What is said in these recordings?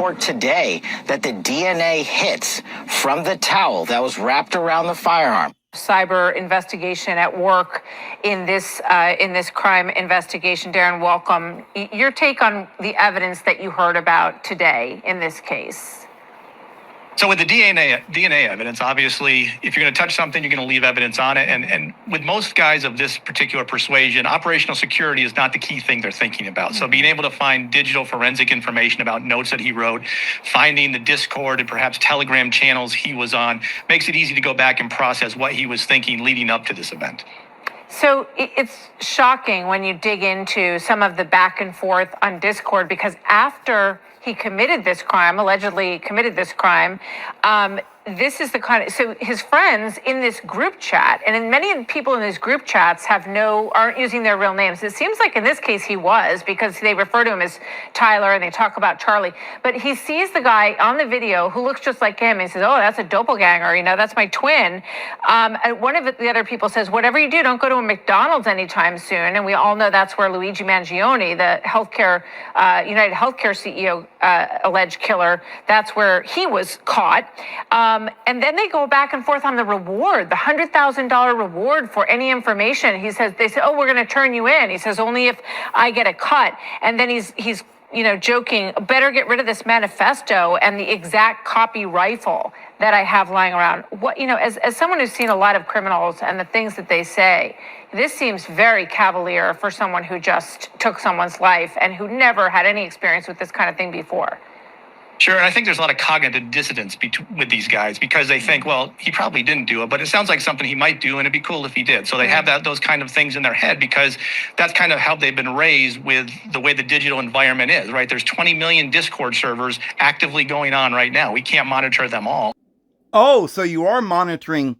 report today that the DNA hits from the towel that was wrapped around the firearm. Cyber investigation at work in this crime investigation. Darren, welcome. Your take on the evidence that you heard about today in this case. So with the DNA evidence, obviously, if you're going to touch something, you're going to leave evidence on it. And with most guys of this particular persuasion, operational security is not the key thing they're thinking about. So being able to find digital forensic information about notes that he wrote, finding the Discord and perhaps Telegram channels he was on, makes it easy to go back and process what he was thinking leading up to this event. So it's shocking when you dig into some of the back and forth on Discord, because after he committed this crime, allegedly committed this crime, this is the kind of, so his friends in this group chat, and many people in these group chats aren't using their real names. It seems like in this case he was, because they refer to him as Tyler and they talk about Charlie, but he sees the guy on the video who looks just like him. He says, oh, that's a doppelganger, that's my twin. And one of the other people says, whatever you do, don't go to a McDonald's anytime soon. And we all know that's where Luigi Mangione, the United Healthcare CEO, alleged killer, that's where he was caught. And then they go back and forth on the reward, the $100,000 reward for any information. They say, oh, we're going to turn you in. He says, only if I get a cut. And then he's joking, better get rid of this manifesto and the exact copy rifle that I have lying around. As someone who's seen a lot of criminals and the things that they say, this seems very cavalier for someone who just took someone's life and who never had any experience with this kind of thing before. Sure, and I think there's a lot of cognitive dissonance with these guys, because they think, well, he probably didn't do it, but it sounds like something he might do, and it'd be cool if he did. So they have those kind of things in their head, because that's kind of how they've been raised with the way the digital environment is, right? There's 20 million Discord servers actively going on right now. We can't monitor them all. Oh, so you are monitoring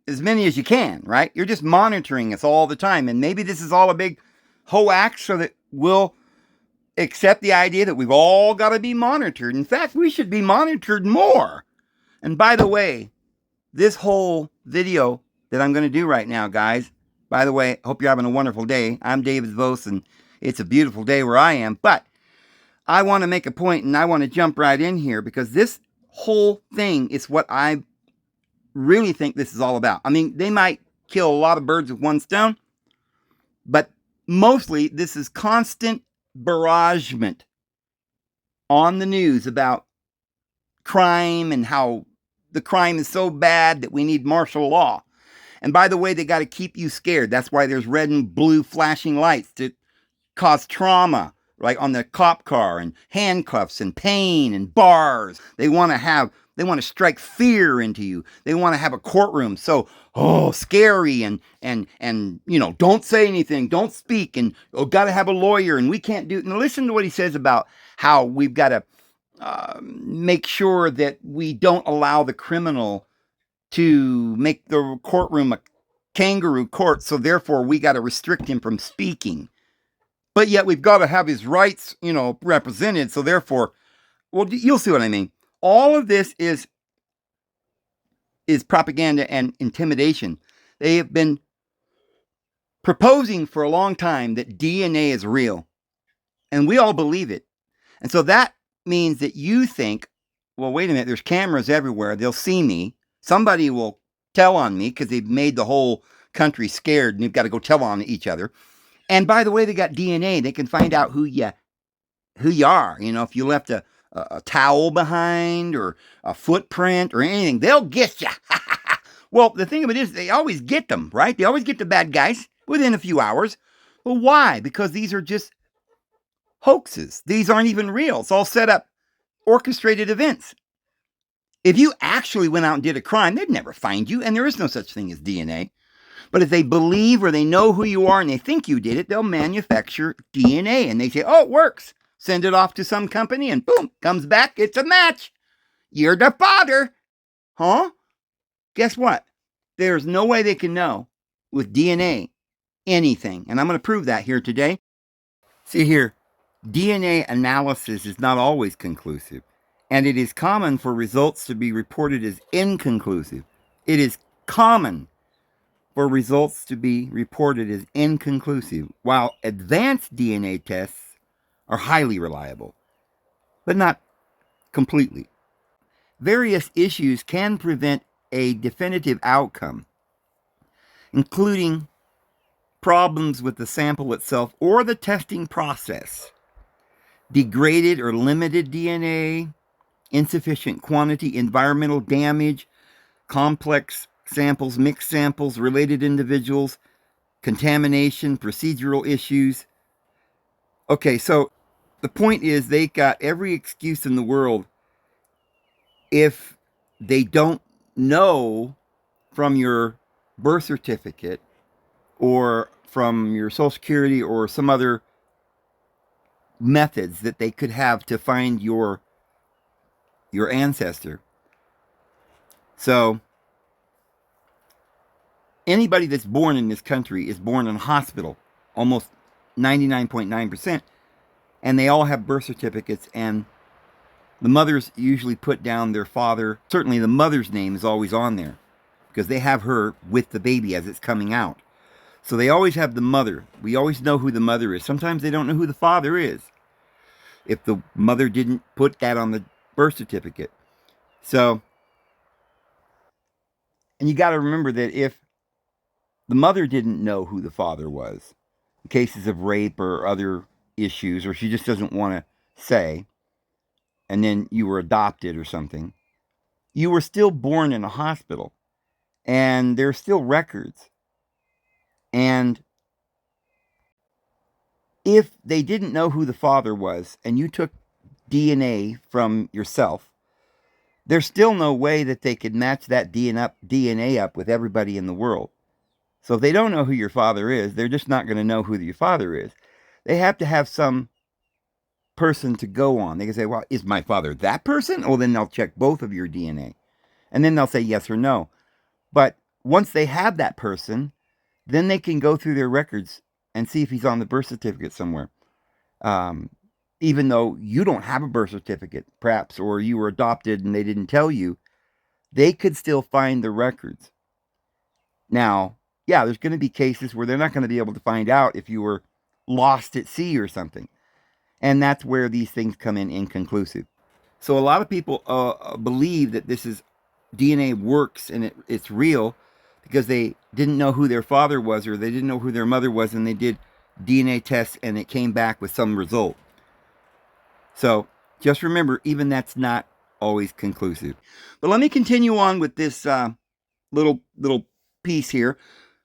as many as you can, right? You're just monitoring us all the time. And maybe this is all a big hoax so that we'll accept the idea that we've all got to be monitored. In fact, we should be monitored more. And by the way, this whole video that I'm going to do right now, guys, by the way, hope you're having a wonderful day. I'm David Vose, and it's a beautiful day where I am. But I want to make a point, and I want to jump right in here, because this whole thing is what I really think this is all about. I mean, they might kill a lot of birds with one stone, but mostly this is constant barragement on the news about crime and how the crime is so bad that we need martial law. And by the way, they got to keep you scared. That's why there's red and blue flashing lights to cause trauma, like on the cop car, and handcuffs and pain and bars. They want to strike fear into you. They want to have a courtroom so scary and don't say anything, don't speak, and got to have a lawyer, and we can't do it. And listen to what he says about how we've got to make sure that we don't allow the criminal to make the courtroom a kangaroo court, so therefore we got to restrict him from speaking. But yet we've got to have his rights, represented, so therefore, well, you'll see what I mean. All of this is propaganda and intimidation. They have been proposing for a long time that DNA is real, and we all believe it. And so that means that you think, well, wait a minute, there's cameras everywhere. They'll see me. Somebody will tell on me because they've made the whole country scared, and you've got to go tell on each other. And by the way, they got DNA. They can find out who you are. If you left a towel behind or a footprint or anything, they'll get you. Well, the thing of it is, they always get them, right? They always get the bad guys within a few hours. Well, why? Because these are just hoaxes. These aren't even real. It's all set up, orchestrated events. If you actually went out and did a crime, they'd never find you, and there is no such thing as DNA. But if they believe or they know who you are and they think you did it, they'll manufacture DNA, and they say, oh, it works. Send it off to some company, and boom, comes back. It's a match. You're the father. Huh? Guess what? There's no way they can know with DNA anything. And I'm going to prove that here today. See here, DNA analysis is not always conclusive, and it is common for results to be reported as inconclusive. It is common for results to be reported as inconclusive, while advanced DNA tests are highly reliable, but not completely. Various issues can prevent a definitive outcome, including problems with the sample itself or the testing process, degraded or limited DNA, insufficient quantity, environmental damage, complex samples, mixed samples, related individuals, contamination, procedural issues. Okay, so the point is they got every excuse in the world if they don't know from your birth certificate or from your Social Security or some other methods that they could have to find your ancestor. So anybody that's born in this country is born in a hospital, almost 99.9%, and they all have birth certificates, and the mothers usually put down their father. Certainly the mother's name is always on there because they have her with the baby as it's coming out. So they always have the mother. We always know who the mother is. Sometimes they don't know who the father is if the mother didn't put that on the birth certificate. So, and you got to remember that if the mother didn't know who the father was, in cases of rape or other issues, or she just doesn't want to say, and then you were adopted or something, you were still born in a hospital, and there's still records. And if they didn't know who the father was, and you took DNA from yourself, there's still no way that they could match that DNA up with everybody in the world. So if they don't know who your father is, they're just not going to know who your father is. They have to have some person to go on. They can say, well, is my father that person? Well, then they'll check both of your DNA. And then they'll say yes or no. But once they have that person, then they can go through their records and see if he's on the birth certificate somewhere. Even though you don't have a birth certificate, perhaps, or you were adopted and they didn't tell you, they could still find the records. Now, yeah, there's going to be cases where they're not going to be able to find out if you were lost at sea or something. And that's where these things come in inconclusive. So a lot of people believe that this is DNA works and it's real because they didn't know who their father was or they didn't know who their mother was, and they did DNA tests and it came back with some result. So just remember, even that's not always conclusive. But let me continue on with this little piece here.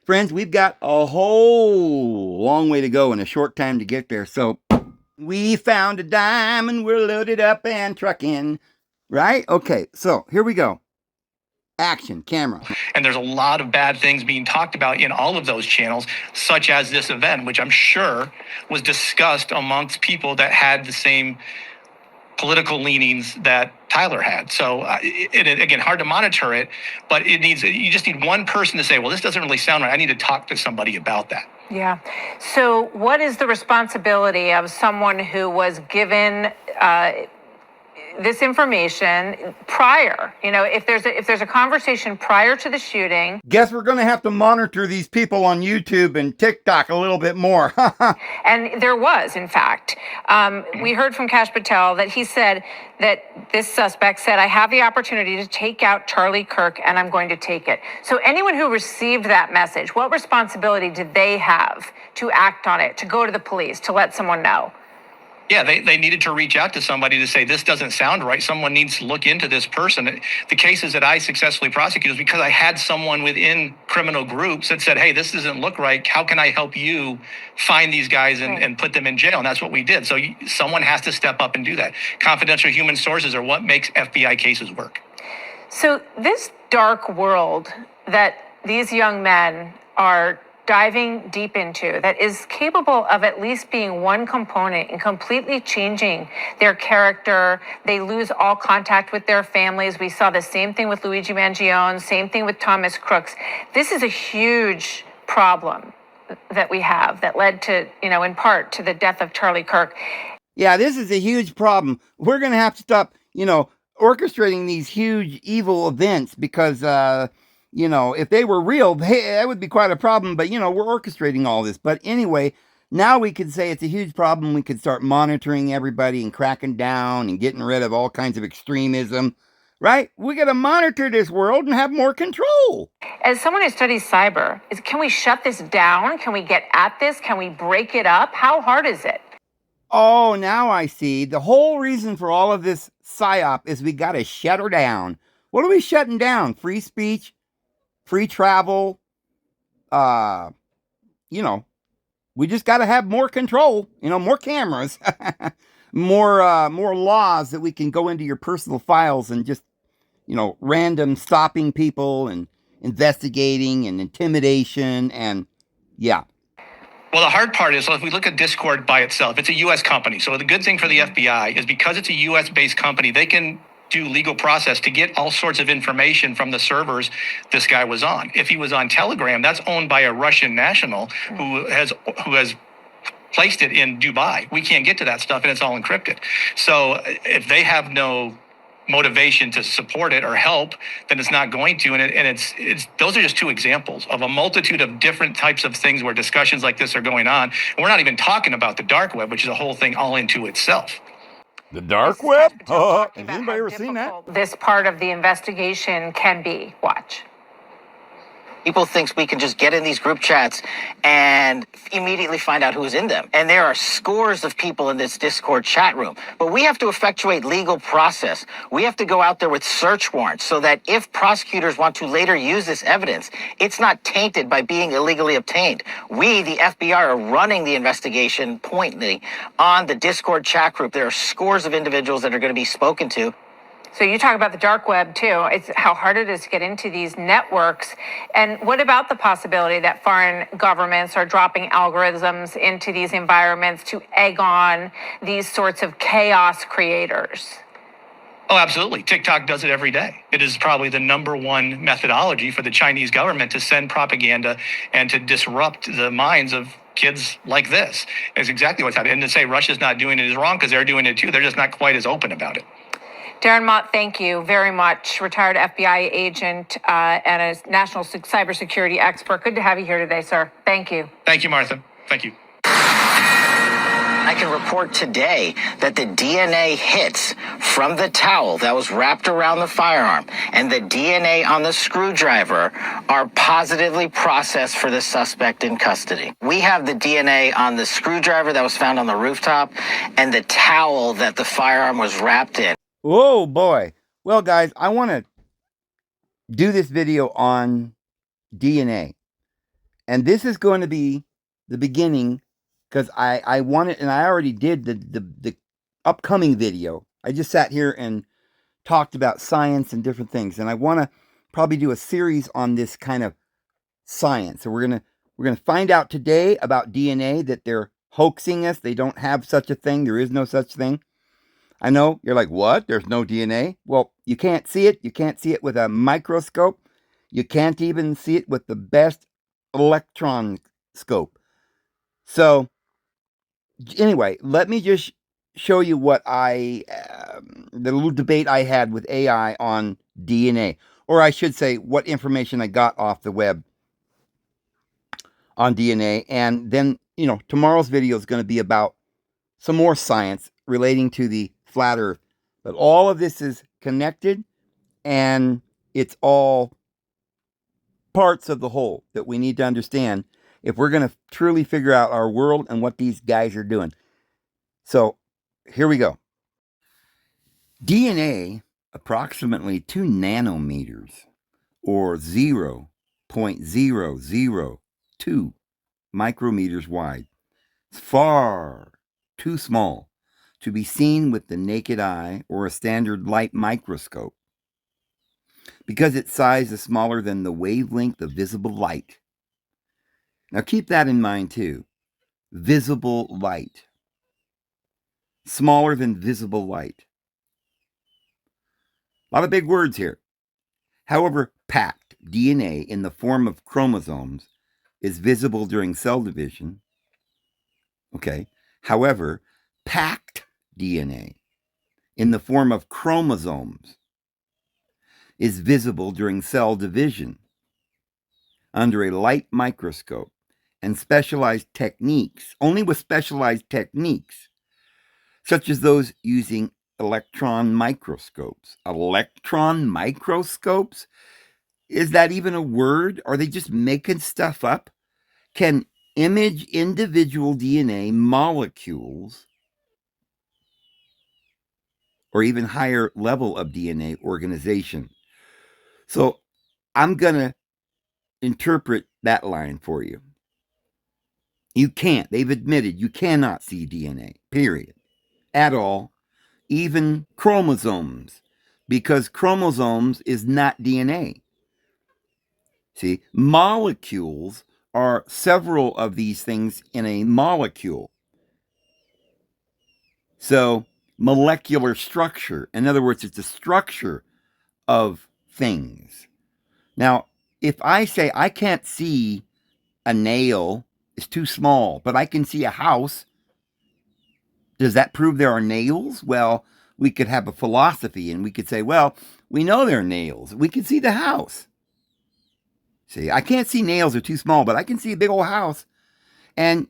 Friends, we've got a whole long way to go and a short time to get there. So we found a diamond, we're loaded up and trucking. Right? Okay, so here we go. Action, camera. And there's a lot of bad things being talked about in all of those channels, such as this event, which I'm sure was discussed amongst people that had the same political leanings that Tyler had. So again, hard to monitor it, but you just need one person to say, well, this doesn't really sound right. I need to talk to somebody about that. Yeah. So what is the responsibility of someone who was given this information prior? You know, if there's a conversation prior to the shooting. Guess we're going to have to monitor these people on YouTube and TikTok a little bit more. And there was, in fact, we heard from Kash Patel that he said that this suspect said, I have the opportunity to take out Charlie Kirk and I'm going to take it. So anyone who received that message, what responsibility did they have to act on it, to go to the police, to let someone know? Yeah, they needed to reach out to somebody to say, this doesn't sound right. Someone needs to look into this person. The cases that I successfully prosecuted was because I had someone within criminal groups that said, hey, this doesn't look right. How can I help you find these guys and put them in jail? And that's what we did. So someone has to step up and do that. Confidential human sources are what makes FBI cases work. So this dark world that these young men are diving deep into, that is capable of at least being one component in completely changing their character. They lose all contact with their families. We saw the same thing with Luigi Mangione, same thing with Thomas Crooks. This is a huge problem that we have that led to, in part to the death of Charlie Kirk. Yeah, this is a huge problem. We're going to have to stop, orchestrating these huge evil events because, if they were real, that would be quite a problem. But, we're orchestrating all this. But anyway, Now we could say it's a huge problem. We could start monitoring everybody and cracking down and getting rid of all kinds of extremism, right? We got to monitor this world and have more control. As someone who studies cyber, can we shut this down? Can we get at this? Can we break it up? How hard is it? Oh, now I see. The whole reason for all of this psyop is we got to shut her down. What are we shutting down? Free speech, free travel, you know, we just got to have more control, more cameras, more laws that we can go into your personal files and just, random stopping people and investigating and intimidation and yeah. Well, the hard part is, so if we look at Discord by itself, it's a U.S. company. So the good thing for the FBI is because it's a U.S.-based company, they can do legal process to get all sorts of information from the servers this guy was on. If he was on Telegram, that's owned by a Russian national who has placed it in Dubai. We can't get to that stuff, and it's all encrypted. So if they have no motivation to support it or help, then it's not going to. And it's those are just two examples of a multitude of different types of things where discussions like this are going on. And we're not even talking about the dark web, which is a whole thing all into itself. The dark web? Has anybody ever seen that? This part of the investigation can be. Watch. People think we can just get in these group chats and immediately find out who's in them. And there are scores of people in this Discord chat room. But we have to effectuate legal process. We have to go out there with search warrants so that if prosecutors want to later use this evidence, it's not tainted by being illegally obtained. We, the FBI, are running the investigation pointedly on the Discord chat group. There are scores of individuals that are going to be spoken to. So you talk about the dark web too. It's how hard it is to get into these networks. And what about the possibility that foreign governments are dropping algorithms into these environments to egg on these sorts of chaos creators? Oh, absolutely. TikTok does it every day. It is probably the number one methodology for the Chinese government to send propaganda and to disrupt the minds of kids like this. It's exactly what's happening. And to say Russia's not doing it is wrong because they're doing it too. They're just not quite as open about it. Darren Mott, thank you very much. Retired FBI agent and a national cybersecurity expert. Good to have you here today, sir. Thank you. Thank you, Martha. Thank you. I can report today that the DNA hits from the towel that was wrapped around the firearm and the DNA on the screwdriver are positively processed for the suspect in custody. We have the DNA on the screwdriver that was found on the rooftop and the towel that the firearm was wrapped in. Oh boy. Well, guys, I want to do this video on DNA. And this is going to be the beginning because I want it, and I already did the upcoming video. I just sat here and talked about science and different things. And I want to probably do a series on this kind of science. So we're gonna find out today about DNA, that they're hoaxing us. They don't have such a thing. There is no such thing. I know you're like, what? There's no DNA? Well, you can't see it. You can't see it with a microscope. You can't even see it with the best electron scope. So anyway, let me just show you what the little debate I had with AI on DNA, or I should say what information I got off the web on DNA. And then, tomorrow's video is going to be about some more science relating to the flat earth. But all of this is connected, and it's all parts of the whole that we need to understand if we're going to truly figure out our world and what these guys are doing. So here we go. DNA, approximately 2 nanometers or 0.002 micrometers wide. It's far too small to be seen with the naked eye or a standard light microscope, because its size is smaller than the wavelength of visible light. Now keep that in mind too. Visible light. Smaller than visible light. A lot of big words here. However, packed DNA in the form of chromosomes is visible during cell division. Okay. However, packed DNA in the form of chromosomes is visible during cell division under a light microscope and specialized techniques, only with specialized techniques, such as those using electron microscopes. Electron microscopes? Is that even a word? Are they just making stuff up? Can image individual DNA molecules or even higher level of DNA organization. So I'm going to interpret that line for you. You can't. They've admitted you cannot see DNA, period, at all, even chromosomes, because chromosomes is not DNA. See, molecules are several of these things in a molecule. So, molecular structure, in other words, it's a structure of things. Now, if I say I can't see a nail, it's too small, but I can see a house, does that prove there are nails? Well, we could have a philosophy and we could say, well, we know there are nails. We can see the house. See, I can't see nails, they're too small, but I can see a big old house. And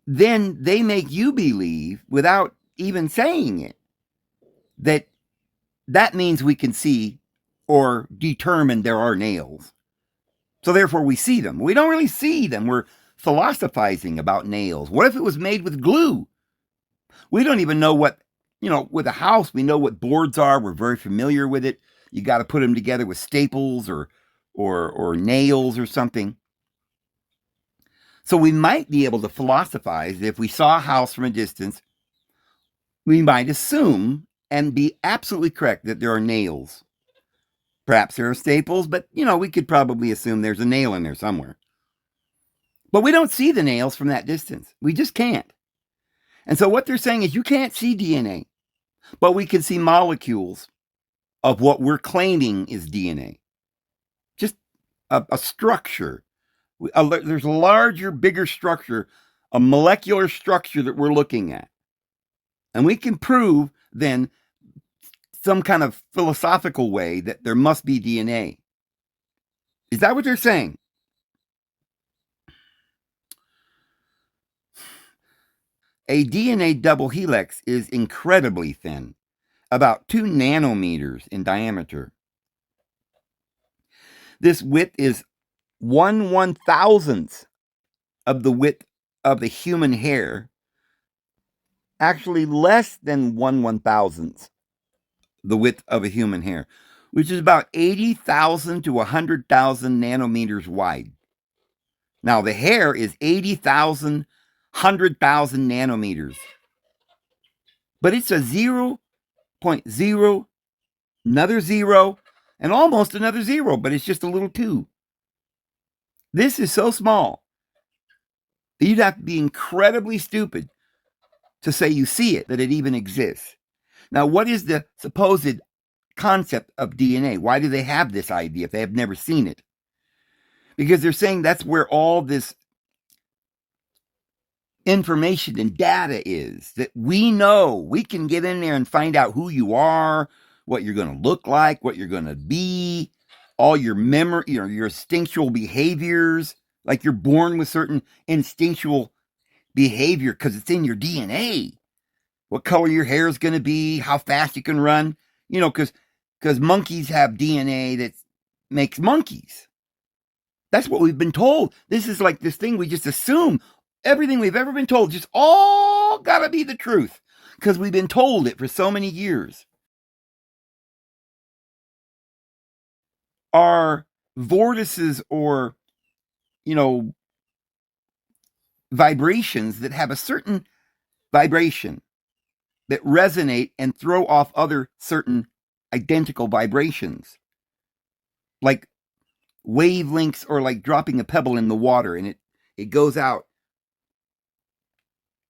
then they make you believe, without even saying it, that means we can see or determine there are nails. So therefore we see them. We don't really see them. We're philosophizing about nails. What if it was made with glue? We don't even know what, with a house, we know what boards are. We're very familiar with it. You got to put them together with staples or nails or something. So we might be able to philosophize. If we saw a house from a distance, we might assume and be absolutely correct that there are nails. Perhaps there are staples, but, we could probably assume there's a nail in there somewhere. But we don't see the nails from that distance. We just can't. And so what they're saying is you can't see DNA, but we can see molecules of what we're claiming is DNA. Just a structure. There's a larger, bigger structure, a molecular structure that we're looking at. And we can prove then some kind of philosophical way that there must be DNA. Is that what they're saying? A DNA double helix is incredibly thin, about 2 nanometers in diameter. This width is 1/1000th of the width of the human hair, actually less than 1/1000th the width of a human hair, which is about 80,000 to 100,000 nanometers wide. Now, the hair is 80,000, 100,000 nanometers. But it's a 0.0, another 0, and almost another 0, but it's just a little 2. This is so small that you'd have to be incredibly stupid to say you see it, that it even exists. Now, what is the supposed concept of DNA? Why do they have this idea if they have never seen it? Because they're saying that's where all this information and data is, that we know. We can get in there and find out who you are, what you're going to look like, what you're going to be, all your memory, your instinctual behaviors, like you're born with certain instinctual behavior because it's in your DNA. What color your hair is going to be, how fast you can run, because monkeys have DNA that makes monkeys. That's what we've been told. This is like this thing we just assume. Everything we've ever been told just all got to be the truth because we've been told it for so many years. Are vortices or, vibrations that have a certain vibration that resonate and throw off other certain identical vibrations, like wavelengths or like dropping a pebble in the water and it goes out,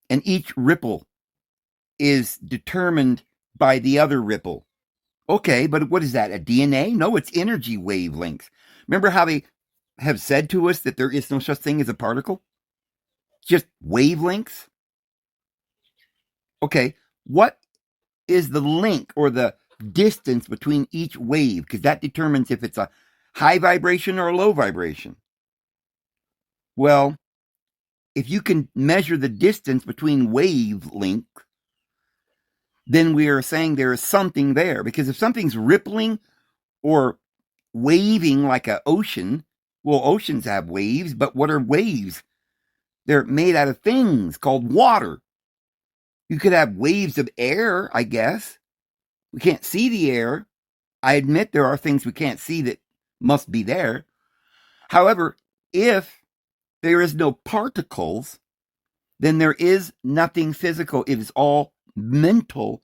and each ripple is determined by the other ripple. Okay, but what is that, a DNA? No, it's energy wavelengths. Remember how they have said to us that there is no such thing as a particle? Just wavelengths? Okay, what is the link or the distance between each wave? Because that determines if it's a high vibration or a low vibration. Well, if you can measure the distance between wavelength, then we are saying there is something there. Because if something's rippling or waving like an ocean, well, oceans have waves, but what are waves? They're made out of things called water. You could have waves of air, I guess. We can't see the air. I admit there are things we can't see that must be there. However, if there is no particles, then there is nothing physical. It is all mental.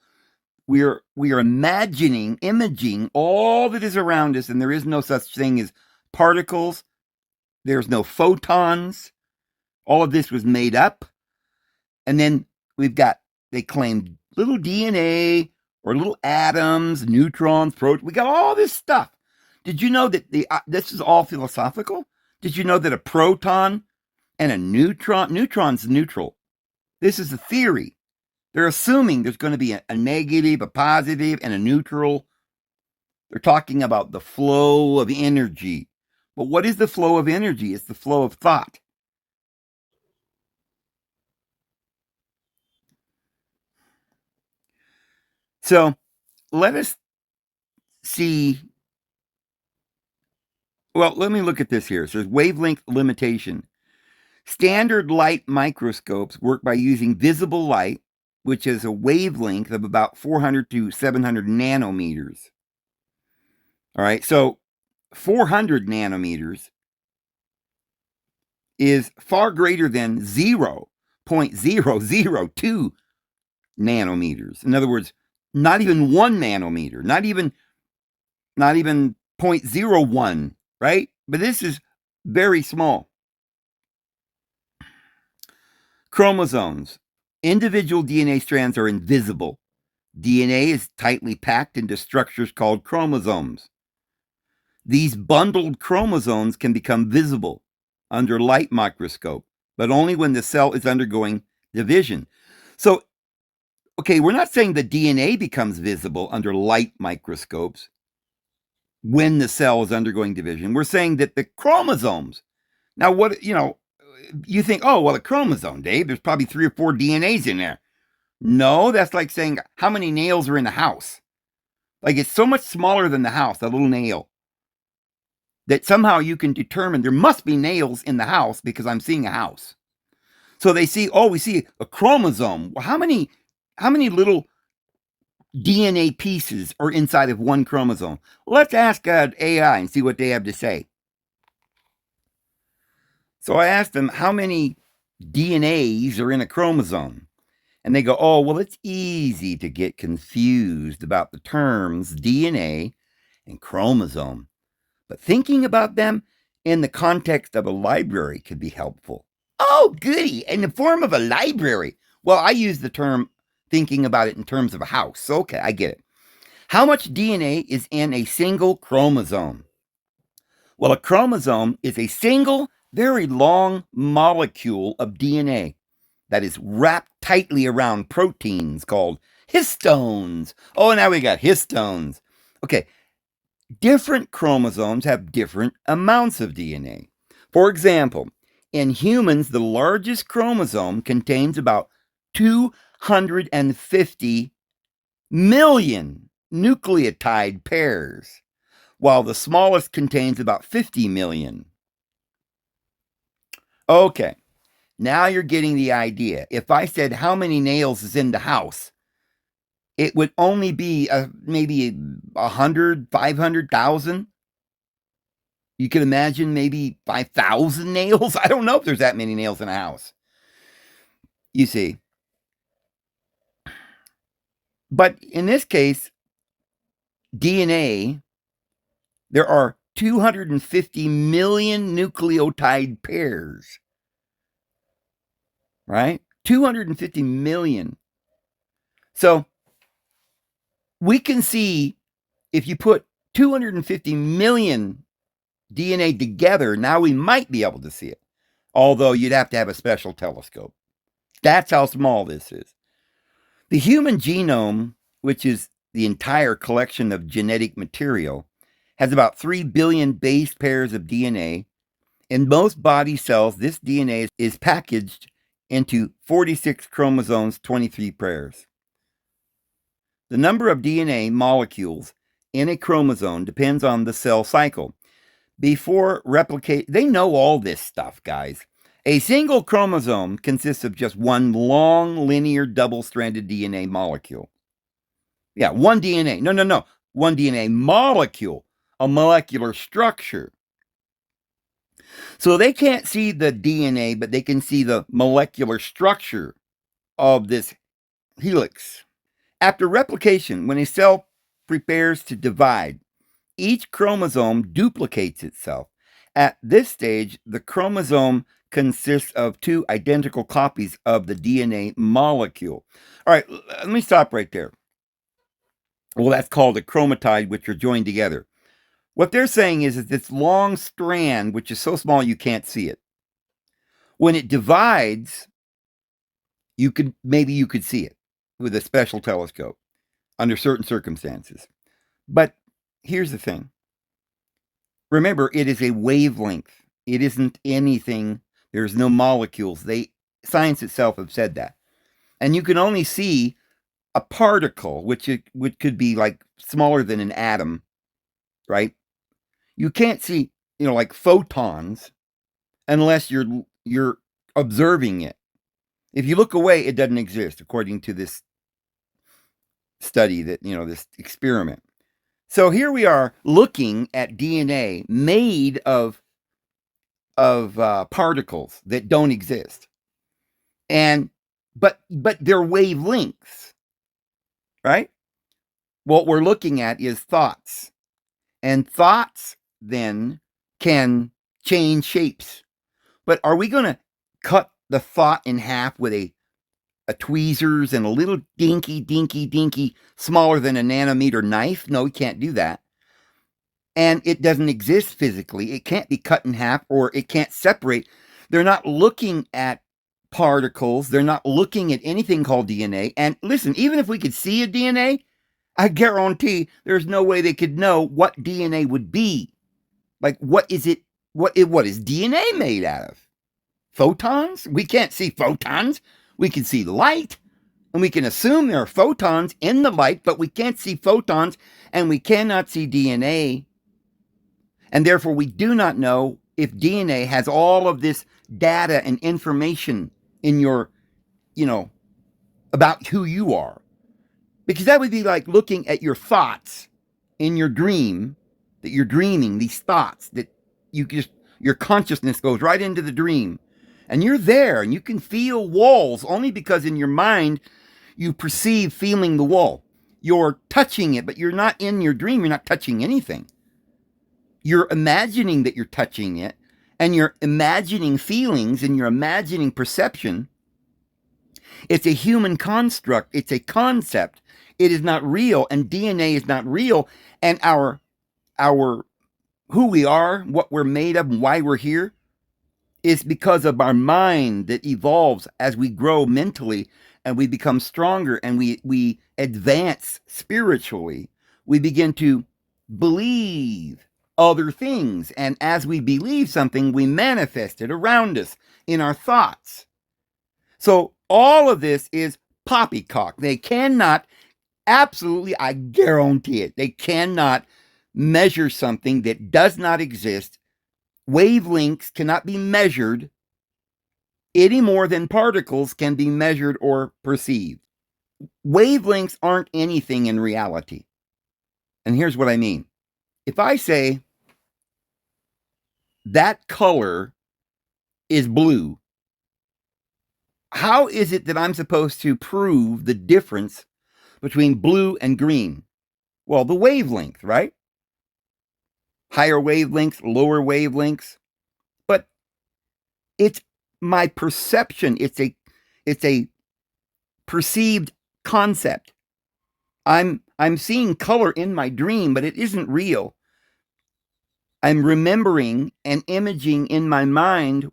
We are imaging all that is around us, and there is no such thing as particles. There's no photons. All of this was made up. And then they claimed little DNA or little atoms, neutrons, protons. We got all this stuff. Did you know that this is all philosophical? Did you know that a proton and a neutron's neutral? This is a theory. They're assuming there's going to be a negative, a positive, and a neutral. They're talking about the flow of energy. But what is the flow of energy? It's the flow of thought. So let us see. Well, let me look at this here. It says wavelength limitation. Standard light microscopes work by using visible light, which is a wavelength of about 400 to 700 nanometers. All right, so 400 nanometers is far greater than 0.002 nanometers. In other words, not even 1 nanometer, not even 0.01, right? But this is very small. Chromosomes. Individual DNA strands are invisible. DNA is tightly packed into structures called chromosomes. These bundled chromosomes can become visible under light microscope, but only when the cell is undergoing division. So, okay, we're not saying the DNA becomes visible under light microscopes when the cell is undergoing division. We're saying that the chromosomes. Now, you think, oh, well, a chromosome, Dave, there's probably 3 or 4 DNAs in there. No, that's like saying how many nails are in a house. Like, it's so much smaller than the house, a little nail, that somehow you can determine there must be nails in the house because I'm seeing a house. So we see a chromosome. Well, how many little DNA pieces are inside of one chromosome? Let's ask AI and see what they have to say. So I asked them how many DNAs are in a chromosome. And they go, oh, well, it's easy to get confused about the terms DNA and chromosome. But thinking about them in the context of a library could be helpful. Oh, goody, in the form of a library. Well, I use the term thinking about it in terms of a house. So, okay, I get it. How much DNA is in a single chromosome? Well, a chromosome is a single, very long molecule of DNA that is wrapped tightly around proteins called histones. Oh, now we got histones. Okay, different chromosomes have different amounts of DNA. For example, in humans, the largest chromosome contains about 250 million nucleotide pairs, while the smallest contains about 50 million. Okay, now you're getting the idea. If I said how many nails is in the house, it would only be maybe 100, 500,000. You can imagine maybe 5,000 nails. I don't know if there's that many nails in a house. You see. But in this case, DNA, there are 250 million nucleotide pairs. Right? 250 million. So we can see if you put 250 million DNA together, now we might be able to see it. Although you'd have to have a special telescope. That's how small this is. The human genome, which is the entire collection of genetic material, has about 3 billion base pairs of DNA In most body cells, this DNA is packaged into 46 chromosomes, 23 pairs. The number of DNA molecules in a chromosome depends on the cell cycle. Before replicate, they know all this stuff, guys. A single chromosome consists of just one long, linear, double-stranded DNA molecule. Yeah, one DNA. No. One DNA molecule, a molecular structure. So they can't see the DNA, but they can see the molecular structure of this helix. After replication, when a cell prepares to divide, each chromosome duplicates itself. At this stage, the chromosome consists of two identical copies of the DNA molecule. All right, let me stop right there. Well, that's called a chromatide, which are joined together. What they're saying is this long strand, which is so small you can't see it. When it divides, you could see it with a special telescope under certain circumstances. But here's the thing. Remember, it is a wavelength. It isn't anything. There's no molecules. Science itself have said that. And you can only see a particle, which could be like smaller than an atom, right? You can't see, like photons unless you're observing it. If you look away, it doesn't exist, according to this study this experiment. So here we are looking at DNA made of particles that don't exist, but they're wavelengths, right? What we're looking at is thoughts, and thoughts then can change shapes. But are we going to cut the thought in half with a tweezers and a little dinky, smaller than a nanometer knife? No, we can't do that. And it doesn't exist physically. It can't be cut in half, or it can't separate. They're not looking at particles. They're not looking at anything called DNA. And listen, even if we could see a DNA, I guarantee there's no way they could know what DNA would be. Like, what is it? What is DNA made out of? Photons? We can't see photons. We can see light, and we can assume there are photons in the light, but we can't see photons, and we cannot see DNA. And therefore, we do not know if DNA has all of this data and information in your, about who you are. Because that would be like looking at your thoughts in your dream, that you're dreaming, these thoughts that your consciousness goes right into the dream. And you're there, and you can feel walls only because in your mind, you perceive feeling the wall. You're touching it, but you're not in your dream. You're not touching anything. You're imagining that you're touching it, and you're imagining feelings, and you're imagining perception. It's a human construct. It's a concept. It is not real, and DNA is not real. And our who we are, what we're made of, and why we're here is because of our mind that evolves as we grow mentally, and we become stronger, and we advance spiritually. We begin to believe other things, and as we believe something, we manifest it around us in our thoughts. So all of this is poppycock. They cannot, absolutely, I guarantee it, they cannot measure something that does not exist. Wavelengths cannot be measured any more than particles can be measured or perceived. Wavelengths aren't anything in reality. And here's what I mean. If I say that color is blue, how is it that I'm supposed to prove the difference between blue and green? Well, the wavelength, right? Higher wavelengths, lower wavelengths. But it's my perception. It's a perceived concept. I'm seeing color in my dream, but it isn't real. I'm remembering and imaging in my mind.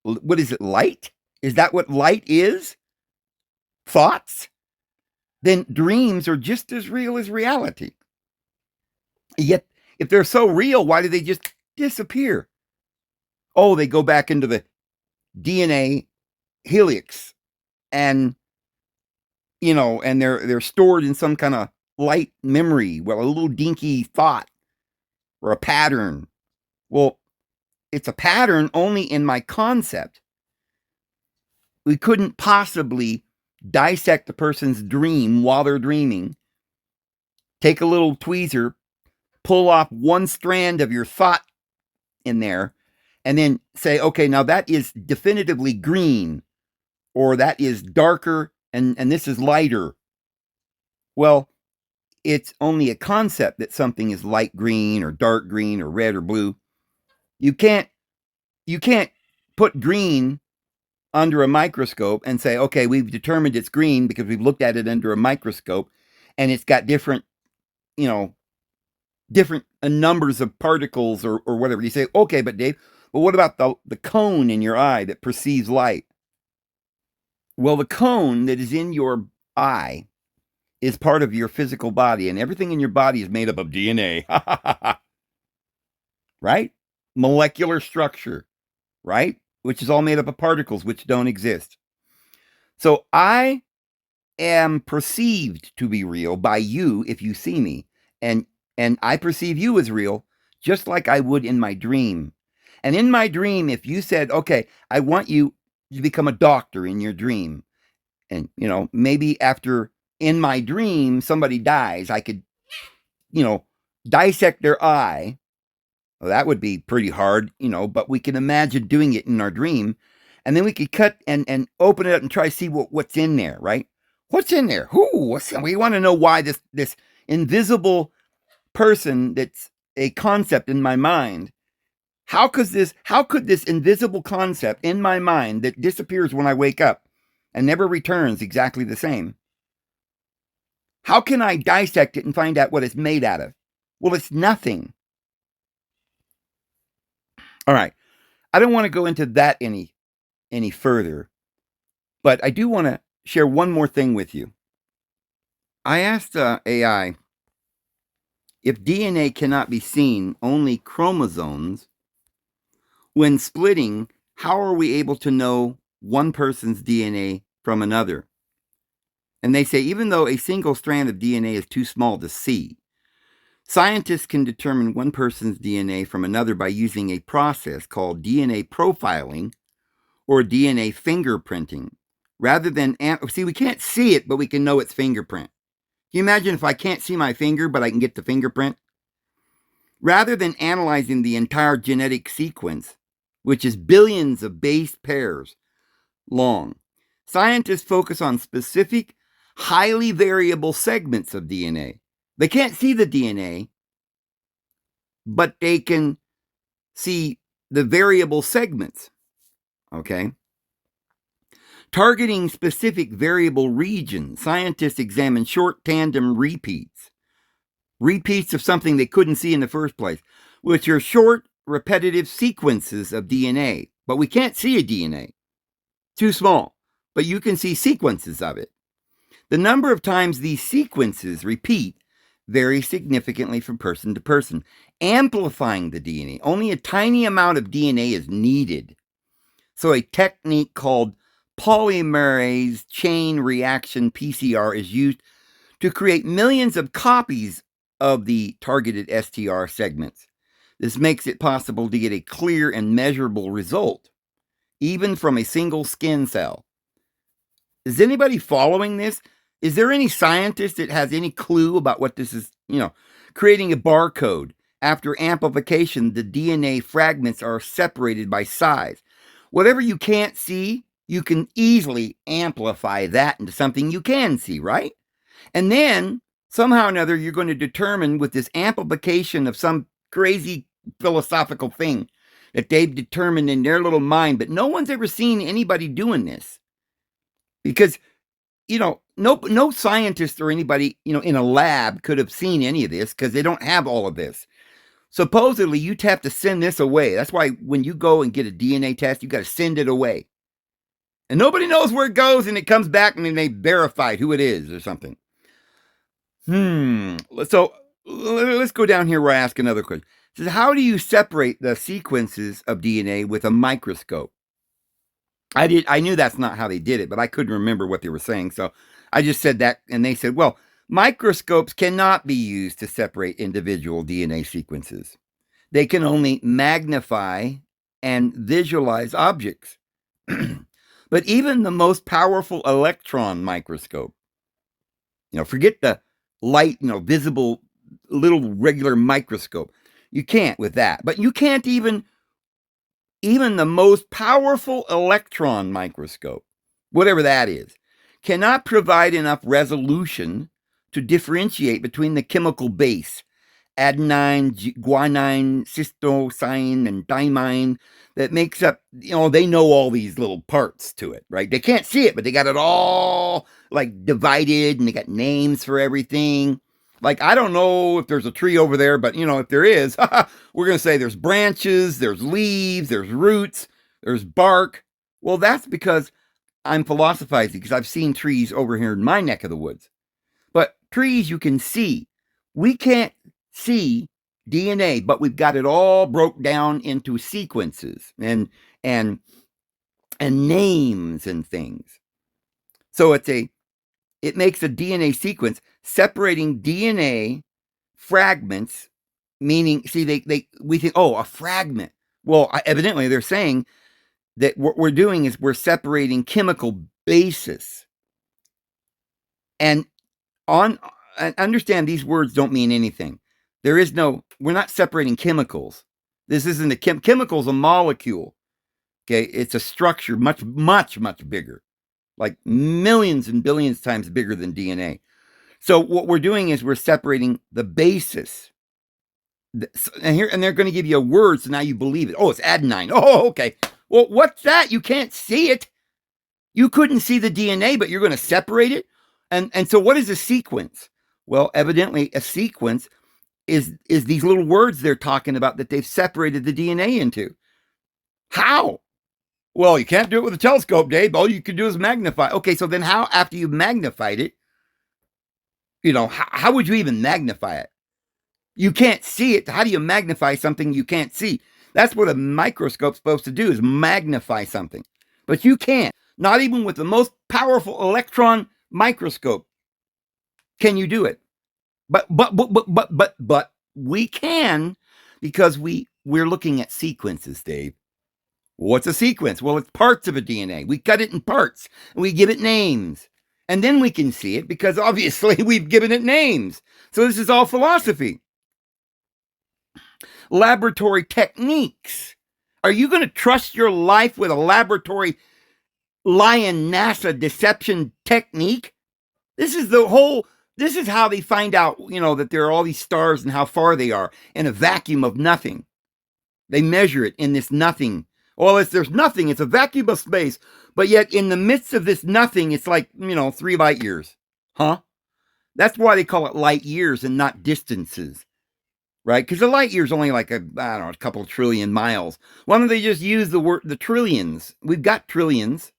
What is it, light? Is that what light is? Thoughts? Then dreams are just as real as reality. Yet, if they're so real, why do they just disappear? Oh, they go back into the DNA helix, and and they're stored in some kind of light memory, well, a little dinky thought or a pattern. Well, it's a pattern only in my concept. We couldn't possibly dissect the person's dream while they're dreaming, take a little tweezer, pull off one strand of your thought in there, and then say, okay, now that is definitively green, or that is darker, and this is lighter. Well, it's only a concept that something is light green or dark green or red or blue. You can't put green under a microscope and say, okay, we've determined it's green because we've looked at it under a microscope and it's got different, different numbers of particles or whatever. You say, okay, but Dave, well, what about the cone in your eye that perceives light? Well, the cone that is in your eye is part of your physical body, and everything in your body is made up of DNA. Right? Molecular structure, right? Which is all made up of particles which don't exist. So I am perceived to be real by you if you see me, and I perceive you as real just like I would in my dream. And in my dream, if you said, okay, I want you to become a doctor in your dream, and maybe after in my dream somebody dies, I could dissect their eye. Well, that would be pretty hard, but we can imagine doing it in our dream. And then we could cut and open it up and try to see what's in there, right? What's in there? We want to know why this invisible person that's a concept in my mind, how could this invisible concept in my mind that disappears when I wake up and never returns exactly the same, how can I dissect it and find out what it's made out of? Well, it's nothing. All right. I don't want to go into that any further, but I do want to share one more thing with you. I asked AI, if DNA cannot be seen, only chromosomes, when splitting, how are we able to know one person's DNA from another? And they say, even though a single strand of DNA is too small to see, scientists can determine one person's DNA from another by using a process called DNA profiling or DNA fingerprinting. Rather than, we can't see it, but we can know its fingerprint. Can you imagine if I can't see my finger, but I can get the fingerprint? Rather than analyzing the entire genetic sequence, which is billions of base pairs long, scientists focus on specific, highly variable segments of DNA. They can't see the DNA, but they can see the variable segments. Okay? Targeting specific variable regions, scientists examine short tandem repeats of something they couldn't see in the first place, which are short, repetitive sequences of DNA. But we can't see a DNA. Too small. But you can see sequences of it. The number of times these sequences repeat vary significantly from person to person, amplifying the DNA. Only a tiny amount of DNA is needed. So a technique called polymerase chain reaction PCR is used to create millions of copies of the targeted STR segments. This makes it possible to get a clear and measurable result, even from a single skin cell. Is anybody following this? Is there any scientist that has any clue about what this is? Creating a barcode. After amplification, the DNA fragments are separated by size. Whatever you can't see, you can easily amplify that into something you can see, right? And then, somehow or another, you're going to determine with this amplification of some crazy philosophical thing that they've determined in their little mind, but no one's ever seen anybody doing this. Because, no scientist or anybody, in a lab could have seen any of this because they don't have all of this. Supposedly, you'd have to send this away. That's why when you go and get a DNA test, you got to send it away. And nobody knows where it goes, and it comes back and then they verified who it is or something. So let's go down here where I ask another question. It says, how do you separate the sequences of DNA with a microscope? I knew that's not how they did it, but I couldn't remember what they were saying. So I just said that, and they said, well, microscopes cannot be used to separate individual DNA sequences. They can only magnify and visualize objects. But even the most powerful electron microscope, forget the light, visible little regular microscope. You can't with that. But you can't even the most powerful electron microscope, whatever that is, cannot provide enough resolution to differentiate between the chemical base, adenine, guanine, cytosine, and thymine, that makes up, they know all these little parts to it, right? They can't see it, but they got it all like divided, and they got names for everything. Like, I don't know if there's a tree over there, but if there is, we're going to say there's branches, there's leaves, there's roots, there's bark. Well, that's because I'm philosophizing, because I've seen trees over here in my neck of the woods. But trees you can see. We can't see DNA, but we've got it all broke down into sequences and names and things. So it makes a DNA sequence separating DNA fragments, meaning, see, we think, oh, a fragment. Well, evidently they're saying that what we're doing is we're separating chemical bases. And understand, these words don't mean anything. We're not separating chemicals. This isn't chemical's a molecule. Okay, it's a structure much, much, much bigger, like millions and billions times bigger than DNA. So what we're doing is we're separating the basis. And they're going to give you a word, so now you believe it. Oh, it's adenine. Oh, okay. Well, what's that? You can't see it. You couldn't see the DNA, but you're going to separate it. And so what is a sequence? Well, evidently a sequence is these little words they're talking about that they've separated the DNA into. How? Well, you can't do it with a telescope, Dave. All you can do is magnify. Okay, so then how, after you've magnified it, how would you even magnify it? You can't see it. How do you magnify something you can't see? That's what a microscope's supposed to do, is magnify something. But you can't. Not even with the most powerful electron microscope can you do it. But we can, because we're looking at sequences, Dave. What's a sequence? Well, it's parts of a DNA. We cut it in parts, and we give it names. And then we can see it, because obviously we've given it names. So this is all philosophy. Laboratory techniques. Are you going to trust your life with a laboratory lying NASA deception technique? This is how they find out, that there are all these stars and how far they are in a vacuum of nothing. They measure it in this nothing. Well, there's nothing. It's a vacuum of space. But yet in the midst of this nothing, it's like, 3 light years. Huh? That's why they call it light years and not distances. Right? Because a light year is only like a couple trillion miles. Why don't they just use the trillions? We've got trillions,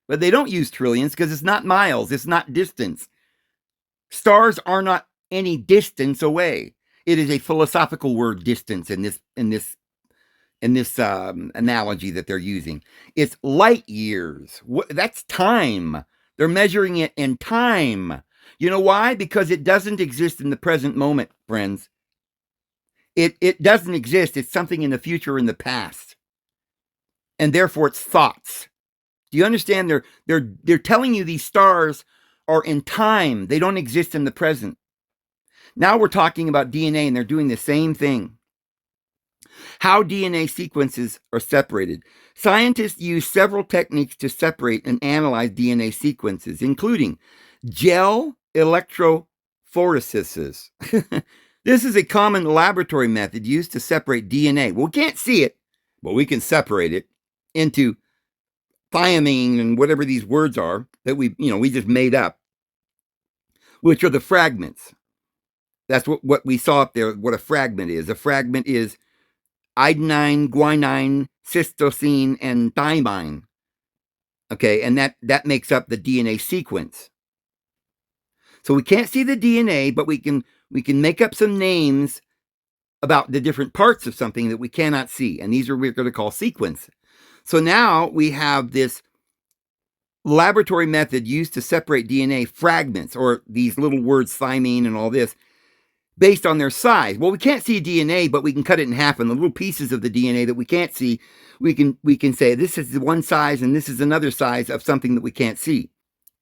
but they don't use trillions because it's not miles. It's not distance. Stars are not any distance away. It is a philosophical word, distance, in this analogy that they're using. It's light years. That's time. They're measuring it in time. You know why? Because it doesn't exist in the present moment, friends. It doesn't exist. It's something in the future or in the past. And therefore it's thoughts. Do you understand? They're telling you these stars are in time. They don't exist in the present. Now we're talking about DNA, and they're doing the same thing. How DNA sequences are separated. Scientists use several techniques to separate and analyze DNA sequences, including gel electrophoresis. This is a common laboratory method used to separate DNA. Well, we can't see it, but we can separate it into thymine and whatever these words are that we just made up, which are the fragments. That's what we saw up there, what a fragment is. A fragment is adenine, guanine, cytosine, and thymine. Okay, and that makes up the DNA sequence. So we can't see the DNA, but we can We can make up some names about the different parts of something that we cannot see. And these are we're going to call sequence. So now we have this laboratory method used to separate DNA fragments, or these little words thymine and all this, based on their size. Well, we can't see DNA, but we can cut it in half, and the little pieces of the DNA that we can't see, we can say this is one size and this is another size of something that we can't see.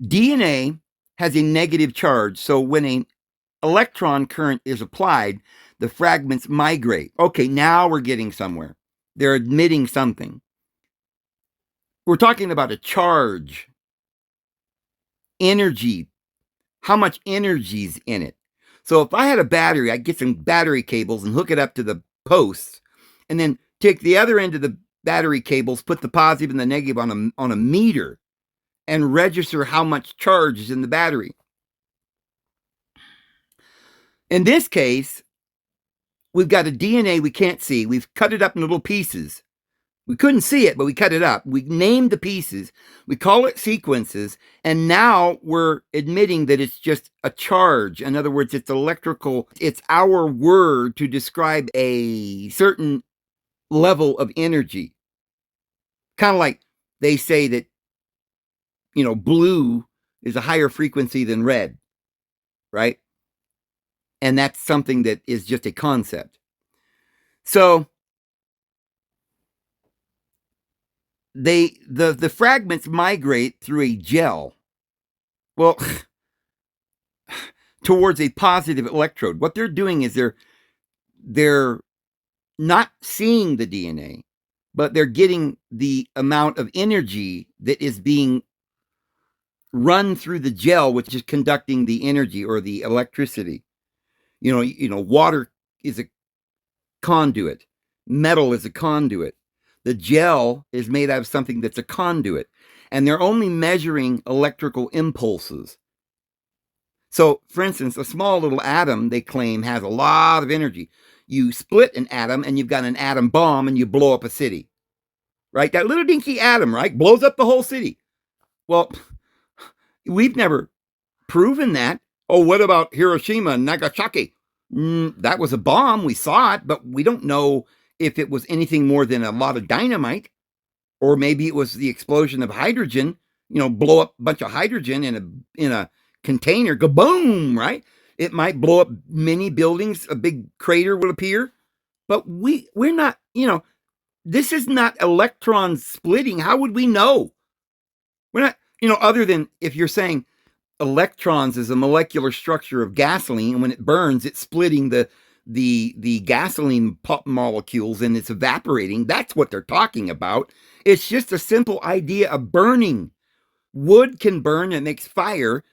DNA has a negative charge, so when an electron current is applied, the fragments migrate. Okay, now we're getting somewhere. They're admitting something. We're talking about a charge, energy, how much energy's in it. So if I had a battery, I'd get some battery cables and hook it up to the posts, and then take the other end of the battery cables, put the positive and the negative on a meter, and register how much charge is in the battery. In this case, we've got a DNA we can't see. We've cut it up in little pieces. We couldn't see it, but we cut it up. We named the pieces. We call it sequences. And now we're admitting that it's just a charge. In other words, it's electrical. It's our word to describe a certain level of energy. Kind of like they say that, blue is a higher frequency than red, right? And that's something that is just a concept. So the fragments migrate through a gel, well, towards a positive electrode. What they're doing is they're not seeing the DNA, but they're getting the amount of energy that is being run through the gel, which is conducting the energy or the electricity. Water is a conduit. Metal is a conduit. The gel is made out of something that's a conduit. And they're only measuring electrical impulses. So, for instance, a small little atom, they claim, has a lot of energy. You split an atom and you've got an atom bomb and you blow up a city. Right? That little dinky atom, right, blows up the whole city. Well, we've never proven that. Oh, what about Hiroshima and Nagasaki? That was a bomb. We saw it, but we don't know if it was anything more than a lot of dynamite, or maybe it was the explosion of hydrogen. Blow up a bunch of hydrogen in a container, kaboom, right? It might blow up many buildings. A big crater will appear, but we're not. This is not electron splitting. How would we know? We're not. Other than if you're saying electrons is a molecular structure of gasoline, and when it burns, it's splitting the gasoline molecules and it's evaporating. That's what they're talking about. It's just a simple idea of burning. Wood can burn, it makes fire.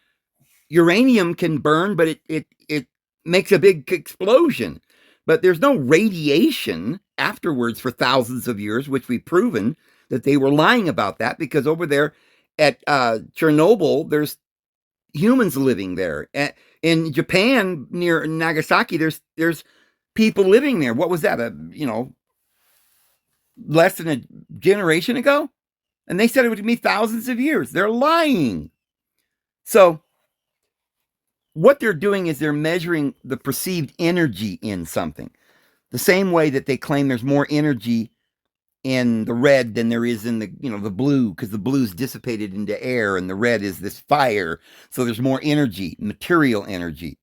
Uranium can burn, but it makes a big explosion. But there's no radiation afterwards for thousands of years, which we've proven that they were lying about that, because over there at Chernobyl, there's humans living there. In Japan, near Nagasaki, there's people living there. What was that? Less than a generation ago? And they said it would be thousands of years. They're lying. So what they're doing is they're measuring the perceived energy in something. The same way that they claim there's more energy in the red than there is in the blue, because the blue's dissipated into air and the red is this fire. So there's more energy, material energy.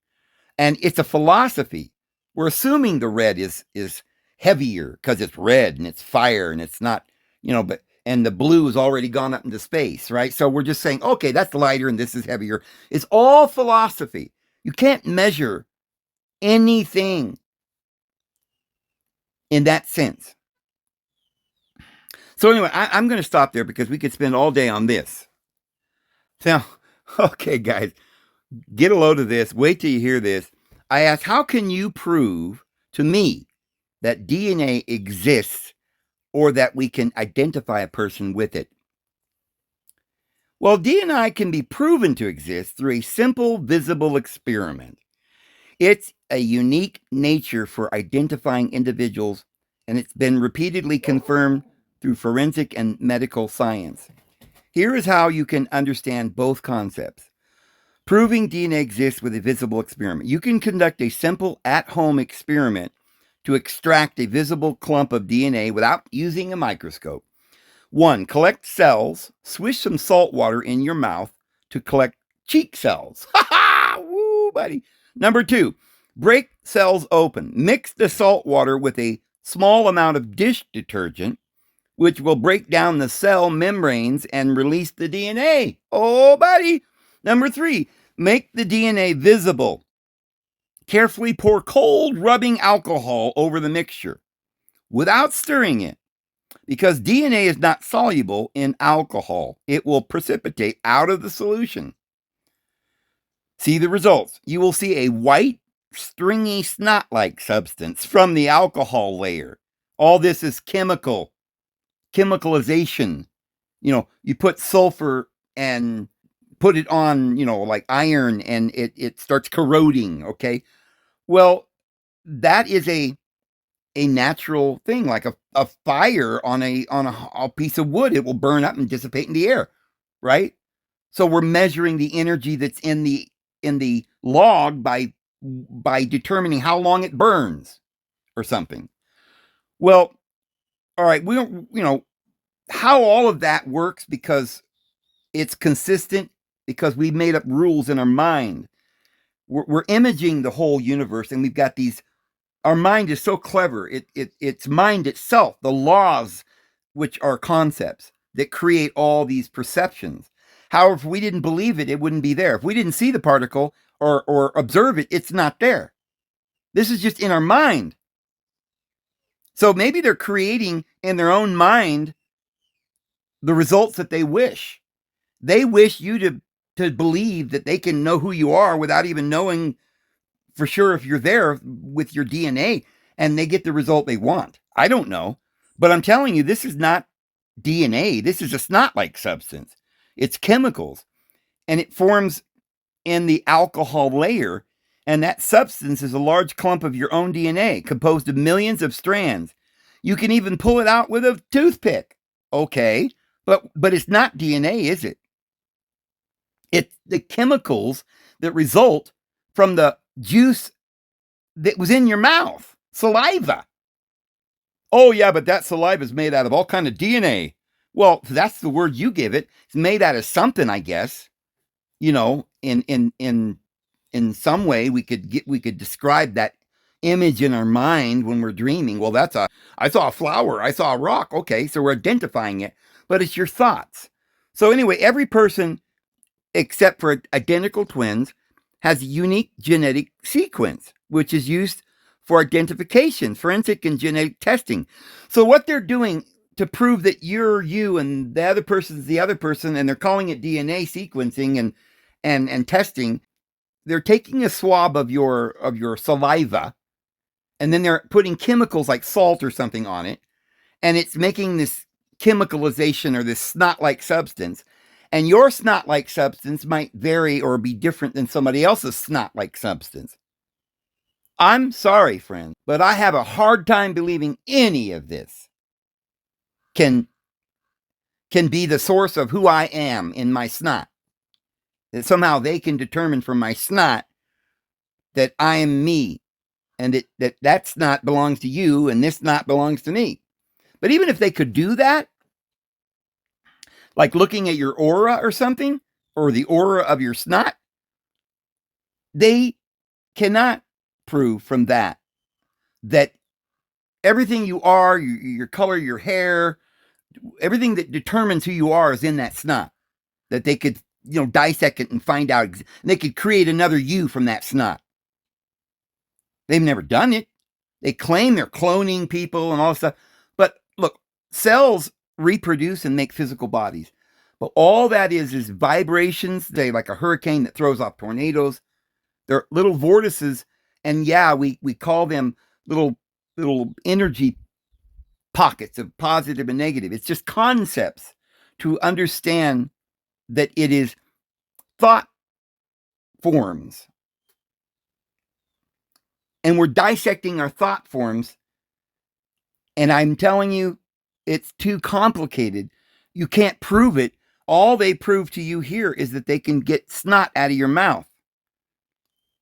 And it's a philosophy. We're assuming the red is heavier because it's red and it's fire and it's not, and the blue has already gone up into space, right? So we're just saying, okay, that's lighter and this is heavier. It's all philosophy. You can't measure anything in that sense. So anyway, I'm going to stop there because we could spend all day on this. So, okay, guys, get a load of this. Wait till you hear this. I asked, how can you prove to me that DNA exists or that we can identify a person with it? Well, DNA can be proven to exist through a simple, visible experiment. It's a unique nature for identifying individuals, and it's been repeatedly confirmed through forensic and medical science. Here is how you can understand both concepts. Proving DNA exists with a visible experiment. You can conduct a simple at-home experiment to extract a visible clump of DNA without using a microscope. 1. Collect cells. Swish some salt water in your mouth to collect cheek cells. Ha ha! Woo, buddy. Number 2. Break cells open. Mix the salt water with a small amount of dish detergent, which will break down the cell membranes and release the DNA. Oh, buddy. Number 3. Make the DNA visible. Carefully pour cold rubbing alcohol over the mixture without stirring it. Because DNA is not soluble in alcohol, it will precipitate out of the solution. See the results. You will see a white, stringy, snot-like substance from the alcohol layer. All this is chemicalization. You put sulfur and put it on, like iron, and it starts corroding, okay? Well, that is a natural thing, like a fire on a piece of wood. It will burn up and dissipate in the air, right? So we're measuring the energy that's in the log by determining how long it burns or something. Well, all right, we don't, how all of that works, because it's consistent, because we made up rules in our mind. We're imaging the whole universe, and we've got these. Our mind is so clever. It's mind itself, the laws, which are concepts that create all these perceptions. However, if we didn't believe it, it wouldn't be there. If we didn't see the particle or observe it, it's not there. This is just in our mind. So maybe they're creating in their own mind the results that they wish. They wish you to believe that they can know who you are without even knowing for sure if you're there with your DNA, and they get the result they want. I don't know, but I'm telling you, this is not DNA. This is a snot-like substance. It's chemicals, and it forms in the alcohol layer, and that substance is a large clump of your own DNA composed of millions of strands. You can even pull it out with a toothpick. Okay, but it's not DNA, is it? It's the chemicals that result from the juice that was in your mouth, saliva. Oh yeah, but that saliva is made out of all kind of DNA. Well, that's the word you give it. It's made out of something, I guess. In some way we could describe that image in our mind when we're dreaming. Well, I saw a flower, I saw a rock. Okay, so we're identifying it, but it's your thoughts. So anyway, every person except for identical twins has a unique genetic sequence, which is used for identification, forensic and genetic testing. So what they're doing to prove that you're you and the other person's the other person, and they're calling it DNA sequencing and testing, they're taking a swab of your saliva, and then they're putting chemicals like salt or something on it, and it's making this chemicalization or this snot-like substance. And your snot-like substance might vary or be different than somebody else's snot-like substance. I'm sorry, friends, but I have a hard time believing any of this can be the source of who I am in my snot. That somehow they can determine from my snot that I am me, and that snot belongs to you and this snot belongs to me. But even if they could do that, like looking at your aura or something, or the aura of your snot, they cannot prove from that everything you are, your color, your hair, everything that determines who you are is in that snot. That they could, dissect it and find out, and they could create another you from that snot. They've never done it. They claim they're cloning people and all this stuff. But look, cells reproduce and make physical bodies. But all that is vibrations. They like a hurricane that throws off tornadoes. They're little vortices. And yeah, we call them little energy pockets of positive and negative. It's just concepts to understand that it is thought forms. And we're dissecting our thought forms. And I'm telling you, it's too complicated. You can't prove it all they prove to you here is that they can get snot out of your mouth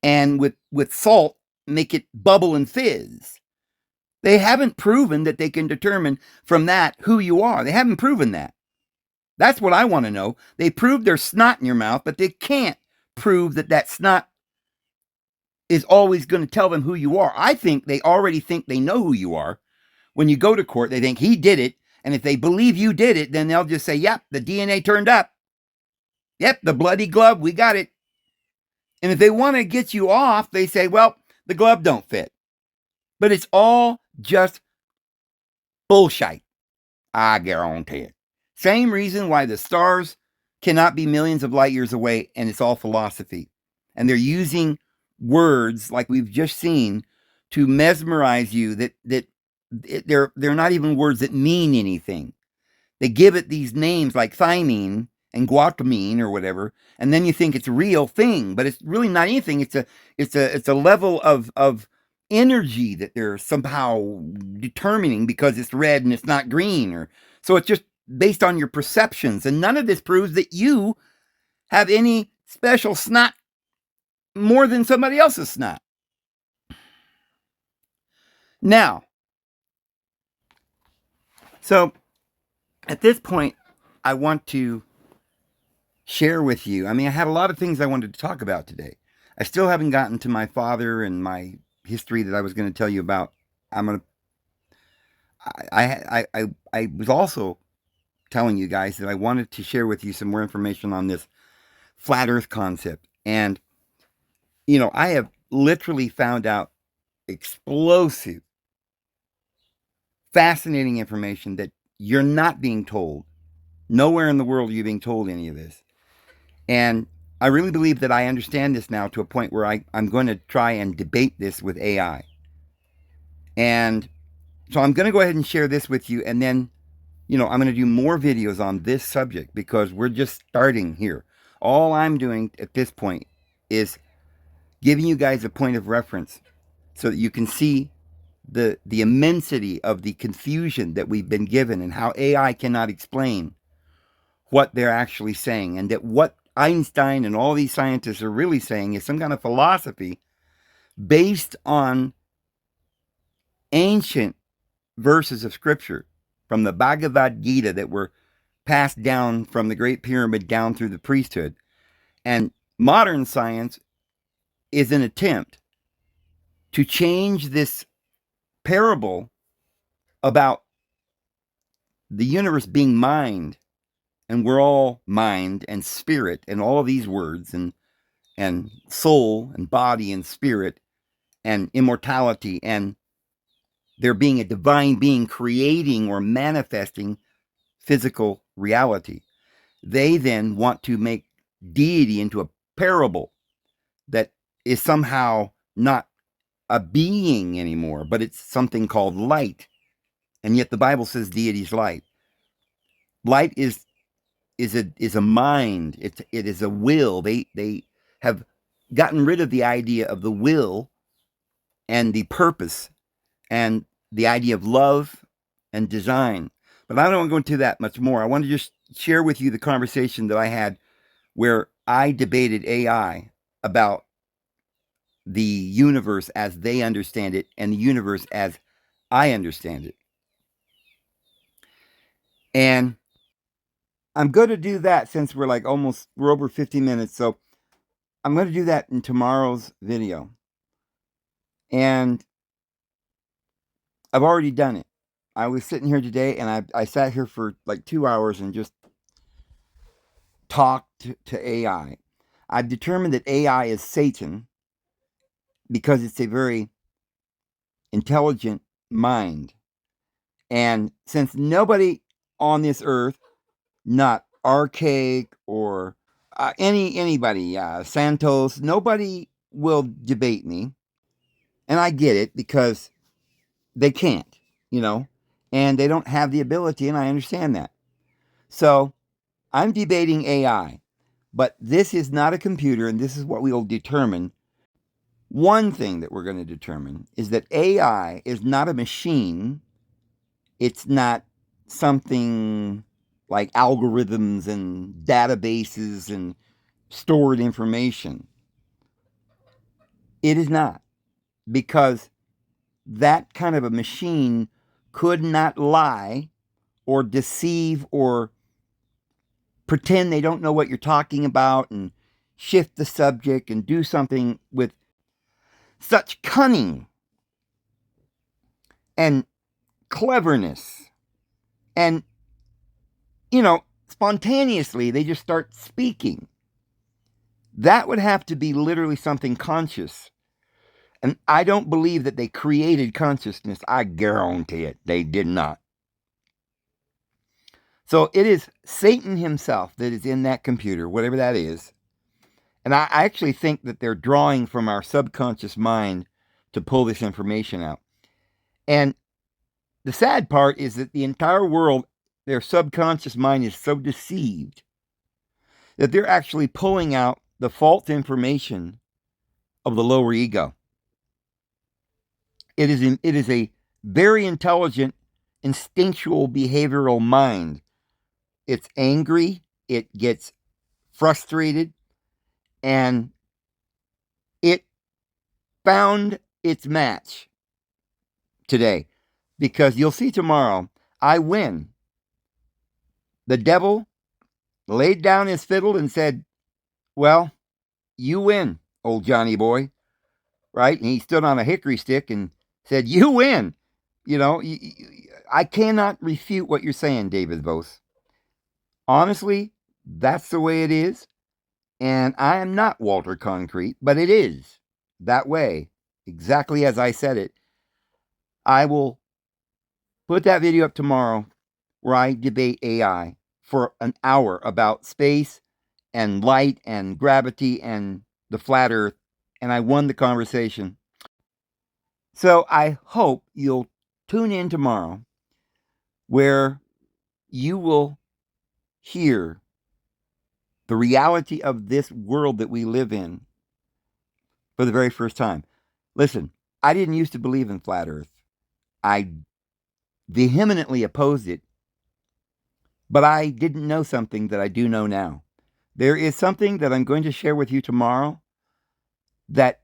and with salt make it bubble and fizz. They haven't proven that they can determine from that who you are. They haven't proven that. That's what I want to know. They proved there's snot in your mouth, but they can't prove that that snot is always going to tell them who you are. I think they already think they know who you are. When you go to court, they think he did it. And if they believe you did it, then they'll just say, yep, the DNA turned up. Yep, the bloody glove, we got it. And if they want to get you off, they say, well, the glove don't fit. But it's all just bullshit. I guarantee it. Same reason why the stars cannot be millions of light years away, and it's all philosophy. And they're using words like we've just seen to mesmerize you that they're not even words that mean anything. They give it these names like thymine and guantamine or whatever, and then you think it's a real thing, but it's really not anything. It's a level of energy that they're somehow determining because it's red and it's not green, or so it's just based on your perceptions. And none of this proves that you have any special snot more than somebody else's snot. Now, so at this point, I want to share with you. I mean, I had a lot of things I wanted to talk about today. I still haven't gotten to my father and my history that I was going to tell you about. I was also telling you guys that I wanted to share with you some more information on this flat earth concept. And, you know, I have literally found out explosive, fascinating information that you're not being told. Nowhere in the world are you being told any of this. And I really believe that I understand this now to a point where I'm going to try and debate this with AI. And so I'm going to go ahead and share this with you. And then, you know, I'm going to do more videos on this subject because we're just starting here. All I'm doing at this point is giving you guys a point of reference so that you can see the immensity of the confusion that we've been given and how AI cannot explain what they're actually saying, and that what Einstein and all these scientists are really saying is some kind of philosophy based on ancient verses of scripture from the Bhagavad Gita that were passed down from the Great Pyramid down through the priesthood. And modern science is an attempt to change this parable about the universe being mind, and we're all mind and spirit and all of these words, and soul and body and spirit and immortality, and there being a divine being creating or manifesting physical reality. They then want to make deity into a parable that is somehow not a being anymore, but it's something called light. And yet the Bible says deity is light. Light is a mind. It is a will. They have gotten rid of the idea of the will and the purpose and the idea of love and design. But I don't want to go into that much more. I want to just share with you the conversation that I had where I debated AI about the universe as they understand it and the universe as I understand it. And I'm going to do that since we're over 50 minutes. So I'm going to do that in tomorrow's video. And I've already done it. I was sitting here today and I sat here for like 2 hours and just talked to AI. I've determined that AI is Satan because it's a very intelligent mind. And since nobody on this earth, not Archaic or anybody, Santos, nobody will debate me. And I get it because they can't, you know, and they don't have the ability, and I understand that. So I'm debating AI, but this is not a computer, and this is what we will determine. One thing that we're going to determine is that AI is not a machine. It's not something like algorithms and databases and stored information. It is not, because that kind of a machine could not lie or deceive or pretend they don't know what you're talking about and shift the subject and do something with such cunning and cleverness. And, spontaneously, they just start speaking. That would have to be literally something conscious. And I don't believe that they created consciousness. I guarantee it. They did not. So it is Satan himself that is in that computer, whatever that is. And I actually think that they're drawing from our subconscious mind to pull this information out. And the sad part is that the entire world, their subconscious mind is so deceived that they're actually pulling out the false information of the lower ego. It is a very intelligent, instinctual behavioral mind. It's angry, it gets frustrated, and it found its match today. Because you'll see tomorrow, I win. The devil laid down his fiddle and said, well, you win, old Johnny boy, right? And he stood on a hickory stick and said, you win. I cannot refute what you're saying, David Vose. Honestly, that's the way it is. And I am not Walter Concrete, but it is that way, exactly as I said it. I will put that video up tomorrow where I debate AI for an hour about space and light and gravity and the flat earth, and I won the conversation. So I hope you'll tune in tomorrow where you will hear the reality of this world that we live in for the very first time. Listen, I didn't used to believe in flat earth. I vehemently opposed it, but I didn't know something that I do know now. There is something that I'm going to share with you tomorrow that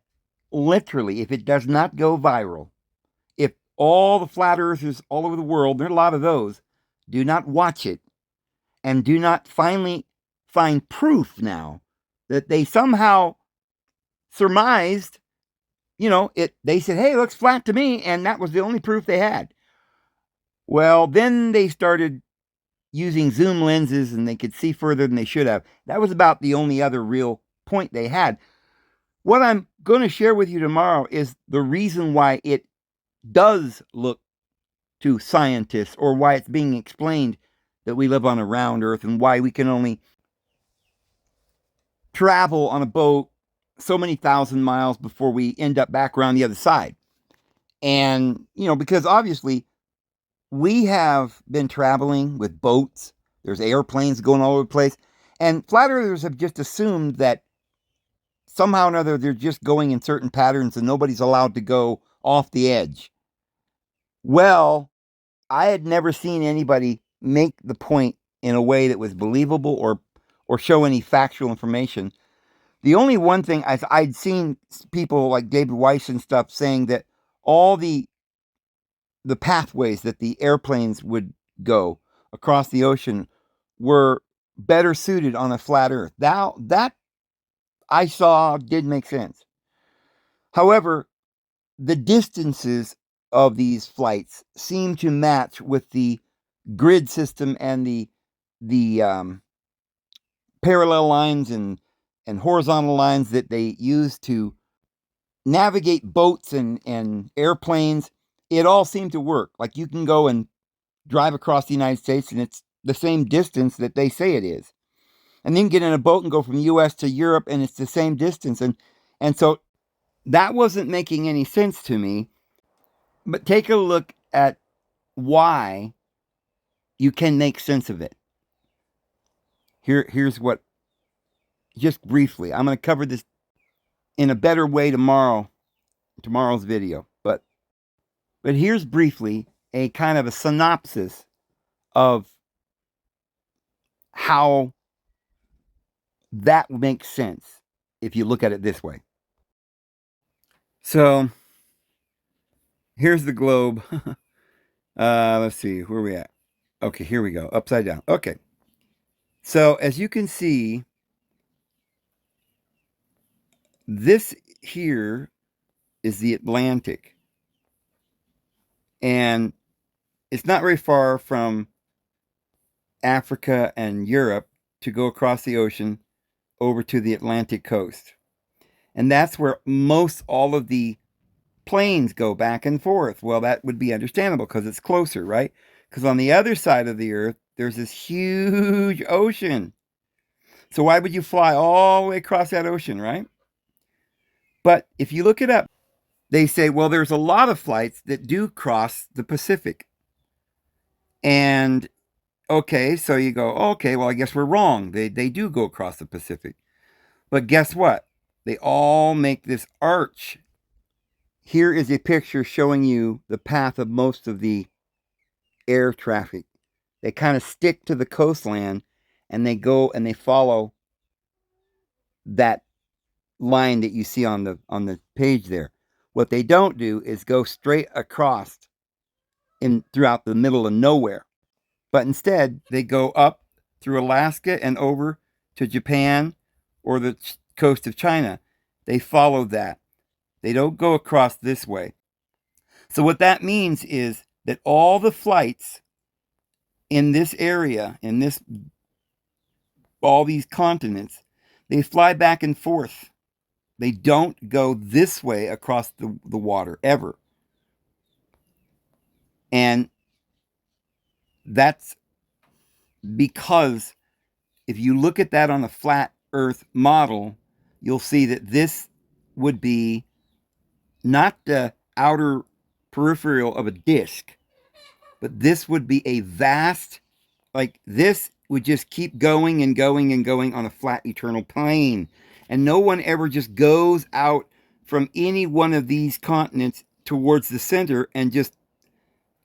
literally, if it does not go viral, if all the flat earthers all over the world, there are a lot of those, do not watch it and do not finally find proof now that they somehow surmised, they said, hey, it looks flat to me, and that was the only proof they had. Well, then they started using zoom lenses and they could see further than they should have. That was about the only other real point they had. What I'm going to share with you tomorrow is the reason why it does look to scientists, or why it's being explained that we live on a round earth, and why we can only travel on a boat so many thousand miles before we end up back around the other side. And, because obviously we have been traveling with boats, there's airplanes going all over the place, and flat earthers have just assumed that somehow or another they're just going in certain patterns and nobody's allowed to go off the edge. Well, I had never seen anybody make the point in a way that was believable or show any factual information. The only one thing I'd seen people like David Weiss and stuff saying that all the pathways that the airplanes would go across the ocean were better suited on a flat earth. Now, that I saw did make sense. However, the distances of these flights seem to match with the grid system and the parallel lines and horizontal lines that they use to navigate boats and airplanes. It all seemed to work. Like, you can go and drive across the United States and it's the same distance that they say it is. And then get in a boat and go from US to Europe and it's the same distance. And so that wasn't making any sense to me. But take a look at why you can make sense of it. Here's what, just briefly, I'm going to cover this in a better way tomorrow's video. But here's briefly a kind of a synopsis of how that makes sense if you look at it this way. So here's the globe. Let's see, where are we at? Okay, here we go, upside down. Okay, so as you can see, this here is the Atlantic, and it's not very far from Africa and Europe to go across the ocean over to the Atlantic coast. And that's where most all of the planes go back and forth. Well, that would be understandable because it's closer, right? Because on the other side of the earth, there's this huge ocean. So why would you fly all the way across that ocean, right? But if you look it up, they say, well, there's a lot of flights that do cross the Pacific. And okay, so you go, okay, well, I guess we're wrong. They do go across the Pacific. But guess what? They all make this arch. Here is a picture showing you the path of most of the air traffic. They kind of stick to the coastline and they go and they follow that line that you see on the page there. What they don't do is go straight across throughout the middle of nowhere. But instead, they go up through Alaska and over to Japan or the coast of China. They follow that. They don't go across this way. So what that means is that all the flights in this area, all these continents, they fly back and forth. They don't go this way across the water ever. And that's because if you look at that on a flat Earth model, you'll see that this would be not the outer peripheral of a disk, but this would be a vast, like this would just keep going and going and going on a flat eternal plane. And no one ever just goes out from any one of these continents towards the center and just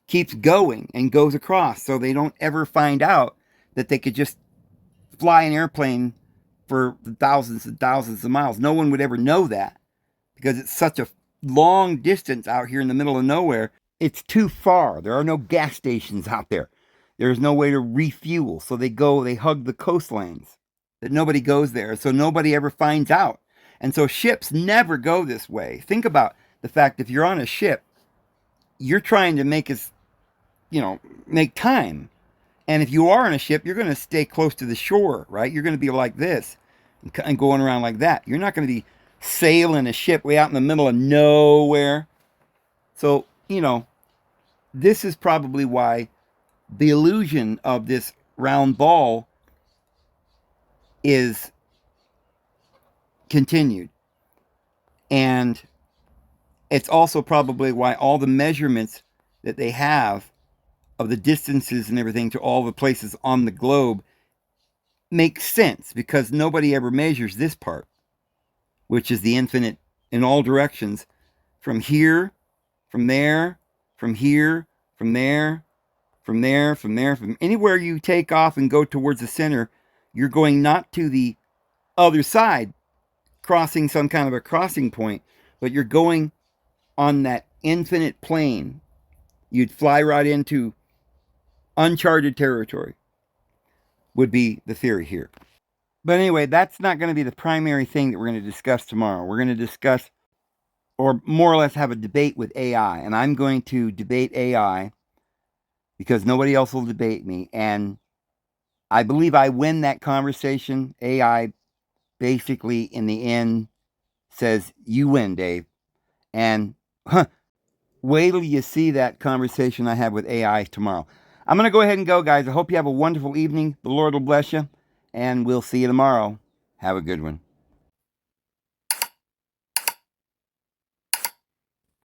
keeps going and goes across. So they don't ever find out that they could just fly an airplane for thousands and thousands of miles. No one would ever know that because it's such a long distance out here in the middle of nowhere. It's too far. There are no gas stations out there. There's no way to refuel. So they hug the coastlines. That nobody goes there. So nobody ever finds out. And so ships never go this way. Think about the fact if you're on a ship, you're trying to make time. And if you are on a ship, you're going to stay close to the shore, right? You're going to be like this and going around like that. You're not going to be sailing a ship way out in the middle of nowhere. So, this is probably why the illusion of this round ball is continued. And it's also probably why all the measurements that they have of the distances and everything to all the places on the globe makes sense, because nobody ever measures this part, which is the infinite in all directions, from here, from there, from here, from there, from there, from there, from anywhere you take off and go towards the center, you're going not to the other side, crossing some kind of a crossing point, but you're going on that infinite plane. You'd fly right into uncharted territory, would be the theory here. But anyway, that's not going to be the primary thing that we're going to discuss tomorrow. We're going to discuss, or more or less have a debate with AI. And I'm going to debate AI because nobody else will debate me. And I believe I win that conversation. AI basically, in the end, says, you win, Dave. And wait till you see that conversation I have with AI tomorrow. I'm going to go ahead and go, guys. I hope you have a wonderful evening. The Lord will bless you. And we'll see you tomorrow. Have a good one.